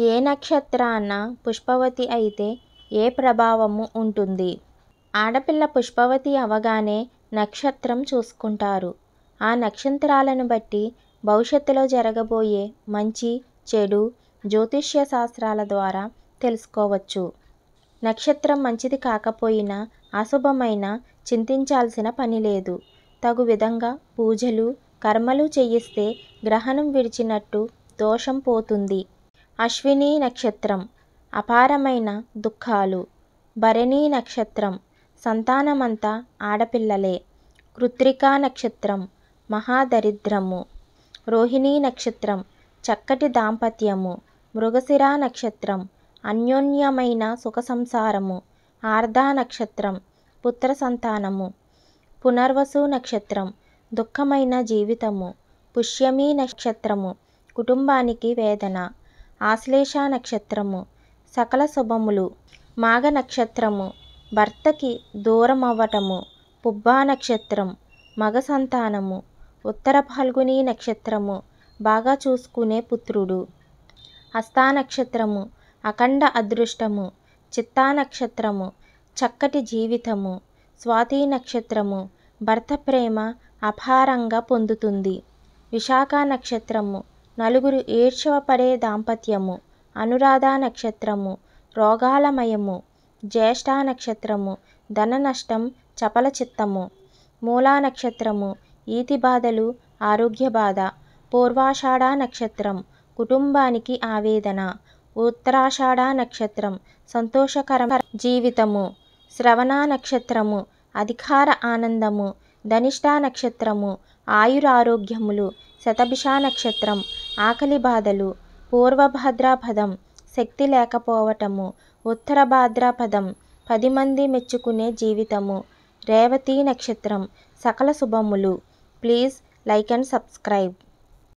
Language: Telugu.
ఏ నక్షత్రాన పుష్పవతి అయితే ఏ ప్రభావము ఉంటుంది? ఆడపిల్ల పుష్పవతి అవగానే నక్షత్రం చూసుకుంటారు. ఆ నక్షత్రాలను బట్టి భవిష్యత్తులో జరగబోయే మంచి చెడు జ్యోతిష్య శాస్త్రాల ద్వారా తెలుసుకోవచ్చు. నక్షత్రం మంచిది కాకపోయినా అశుభమైన చింతించాల్సిన పని లేదు. తగు విధంగా పూజలు కర్మలు చేయిస్తే గ్రహణం విడిచినట్టు దోషం పోతుంది. అశ్విని నక్షత్రం అపారమైన దుఃఖాలు. భరణి నక్షత్రం సంతానమంతా ఆడపిల్లలే. కృత్తికా నక్షత్రం మహాదరిద్రము. రోహిణీ నక్షత్రం చక్కటి దాంపత్యము. మృగశిర నక్షత్రం అన్యోన్యమైన సుఖ సంసారము. ఆర్ధా నక్షత్రం పుత్ర సంతానము. పునర్వసు నక్షత్రం దుఃఖమైన జీవితము. పుష్యమి నక్షత్రము కుటుంబానికి వేదన. ఆశ్లేష నక్షత్రము సకల శుభములు. మాఘ నక్షత్రము భర్తకి దూరమవ్వటము. పుబ్బా నక్షత్రం మగ సంతానము. ఉత్తర ఫల్గుని నక్షత్రము బాగా చూసుకునే పుత్రుడు. హస్తా నక్షత్రము అఖండ అదృష్టము. చిత్తా నక్షత్రము చక్కటి జీవితము. స్వాతి నక్షత్రము భర్త ప్రేమ అపారంగా పొందుతుంది. విశాఖ నక్షత్రము నలుగురు ఈర్ష్యపడే దాంపత్యము. అనురాధ నక్షత్రము రోగాలమయము. జ్యేష్ఠ నక్షత్రము ధన నష్టం చపల చిత్తము. మూలా నక్షత్రము ఈతి బాధలు ఆరోగ్య బాధ. పూర్వాషాఢ నక్షత్రం కుటుంబానికి ఆవేదన. ఉత్తరాషాఢ నక్షత్రం సంతోషకరమైన జీవితము. శ్రవణ నక్షత్రము అధికార ఆనందము. ధనిష్ట నక్షత్రము ఆయురారోగ్యములు. శతభిష నక్షత్రం ఆకలి బాధలు. పూర్వభద్రాపదం శక్తి లేకపోవటము. ఉత్తర భాద్రపదం 10 మంది మెచ్చుకునే జీవితము. రేవతి నక్షత్రం సకల శుభములు. Please like and subscribe.